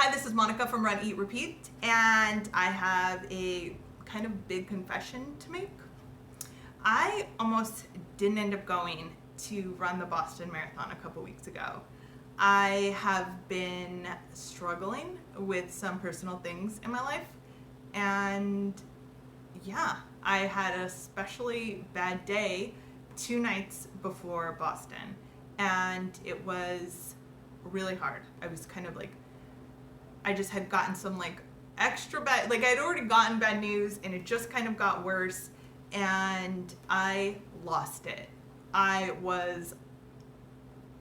Hi, this is Monica from Run, Eat, Repeat, and I have a kind of big confession to make. I almost didn't end up going to run the Boston Marathon a couple weeks ago. I have been struggling with some personal things in my life, and yeah, I had an especially bad day 2 nights before Boston, and it was really hard. I was kind of like, I just had gotten some extra bad, I'd already gotten bad news and it just kind of got worse and I lost it. I was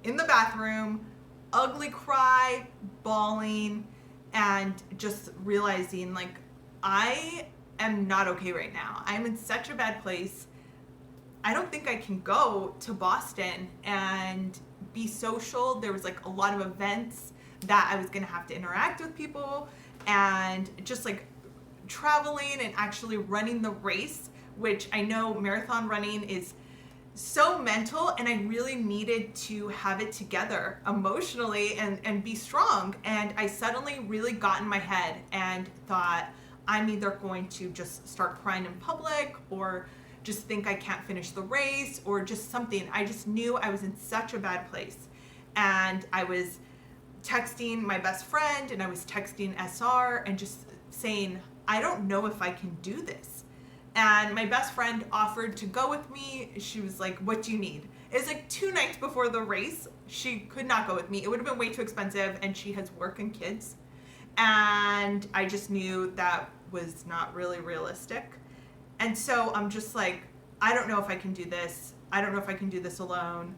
in the bathroom, ugly cry, bawling, and just realizing I am not okay right now. I'm in such a bad place. I don't think I can go to Boston and be social. There was a lot of events that I was gonna have to interact with people, and just traveling and actually running the race, which I know marathon running is so mental, and I really needed to have it together emotionally and be strong. And I suddenly really got in my head and thought, I'm either going to just start crying in public or just think I can't finish the race or just something. I just knew I was in such a bad place. And I was texting my best friend and I was texting SR and just saying, I don't know if I can do this. And my best friend offered to go with me. She was like, what do you need? It was 2 nights before the race. She could not go with me. It would have been way too expensive, and she has work and kids. And I just knew that was not really realistic. And so I'm just like, I don't know if I can do this. I don't know if I can do this alone.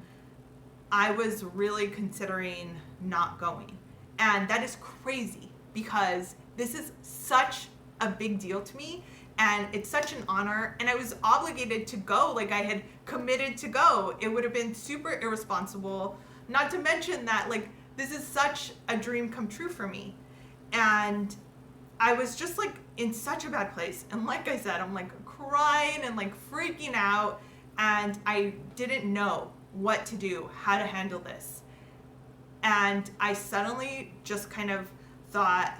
I was really considering not going. And that is crazy because this is such a big deal to me and it's such an honor, and I was obligated to go. I had committed to go. It would have been super irresponsible, not to mention that this is such a dream come true for me. And I was just in such a bad place. And like I said, I'm crying and freaking out, and I didn't know what to do, how to handle this. And I suddenly just kind of thought,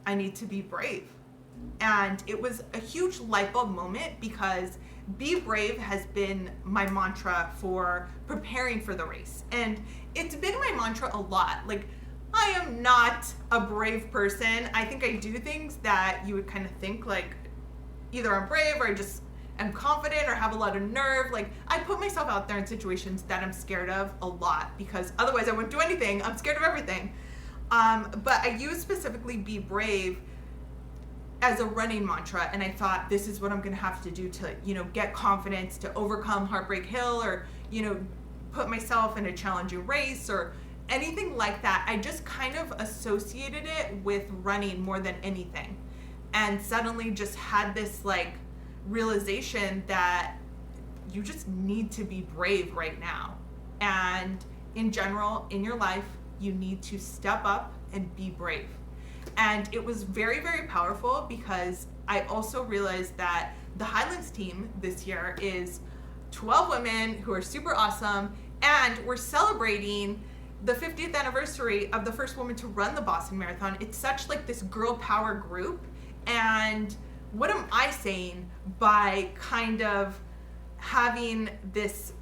I need to be brave. And it was a huge light bulb moment because be brave has been my mantra for preparing for the race. And it's been my mantra a lot. I am not a brave person. I think I do things that you would kind of think either I'm brave or I just am confident or have a lot of nerve. I put myself out there in situations that I'm scared of a lot because otherwise I wouldn't do anything. I'm scared of everything. But I use specifically be brave as a running mantra, and I thought this is what I'm gonna have to do to, get confidence to overcome Heartbreak Hill or, put myself in a challenging race or anything like that. I just kind of associated it with running more than anything. And suddenly just had this realization that you just need to be brave right now. And in general, in your life, you need to step up and be brave. And it was very, very powerful because I also realized that the Highlands team this year is 12 women who are super awesome, and we're celebrating the 50th anniversary of the first woman to run the Boston Marathon. It's such this girl power group. And what am I saying by kind of having this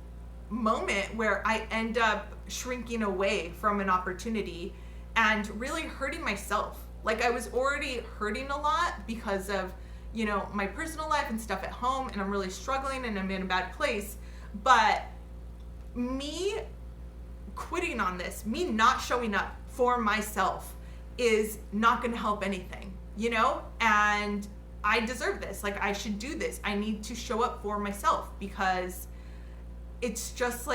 moment where I end up shrinking away from an opportunity and really hurting myself? I was already hurting a lot because of, my personal life and stuff at home, and I'm really struggling and I'm in a bad place. But me quitting on this, me not showing up for myself is not going to help anything, and I deserve this. I should do this. I need to show up for myself because it's just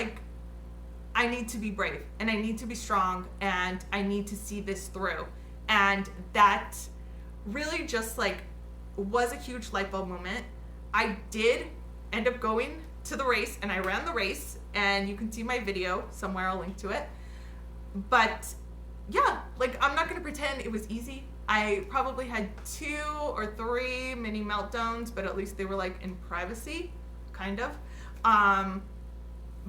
I need to be brave and I need to be strong and I need to see this through. And that really just was a huge light bulb moment. I did end up going to the race and I ran the race, and you can see my video somewhere. I'll link to it. But yeah, I'm not gonna pretend it was easy. I probably had 2 or 3 mini meltdowns, but at least they were in privacy, kind of.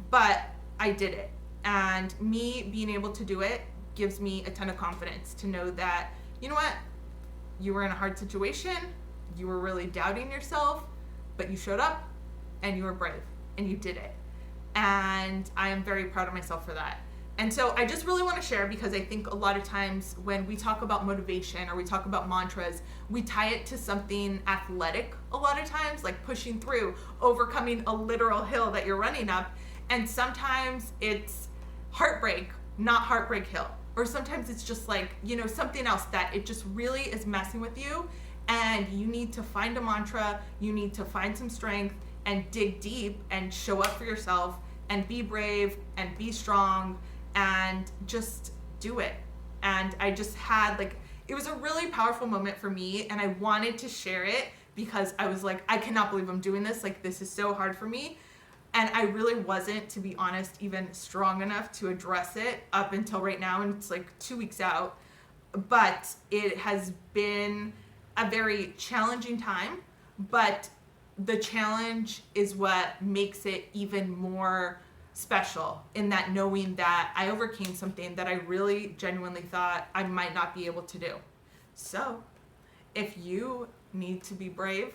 But I did it, and me being able to do it gives me a ton of confidence to know that, you know what, you were in a hard situation, you were really doubting yourself, but you showed up and you were brave and you did it. And I am very proud of myself for that. And so I just really want to share, because I think a lot of times when we talk about motivation or we talk about mantras, we tie it to something athletic a lot of times, like pushing through, overcoming a literal hill that you're running up. And sometimes it's heartbreak, not Heartbreak Hill. Or sometimes it's just like, you know, something else that it just really is messing with you, and you need to find a mantra, you need to find some strength and dig deep and show up for yourself and be brave and be strong and just do it. And I just had like, it was a really powerful moment for me, and I wanted to share it because I was like, I cannot believe I'm doing this. Like, this is so hard for me. And I really wasn't, to be honest, even strong enough to address it up until right now. And it's like 2 weeks out. But it has been a very challenging time. But the challenge is what makes it even more special, in that knowing that I overcame something that I really genuinely thought I might not be able to do. So if you need to be brave,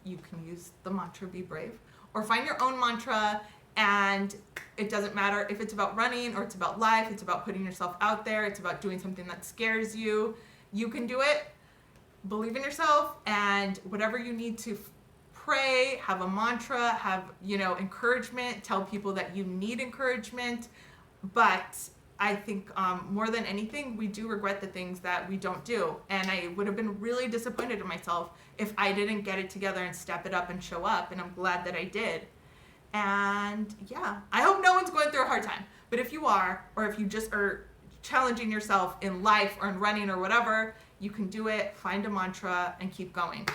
you can use the mantra Be Brave, or find your own mantra. And it doesn't matter if it's about running or it's about life, it's about putting yourself out there, it's about doing something that scares you. You can do it. Believe in yourself, and whatever you need to pray, have a mantra, have, you know, encouragement, tell people that you need encouragement. But I think more than anything, we do regret the things that we don't do. And I would have been really disappointed in myself if I didn't get it together and step it up and show up. And I'm glad that I did. And yeah, I hope no one's going through a hard time. But if you are, or if you just are challenging yourself in life or in running or whatever, you can do it, find a mantra, and keep going.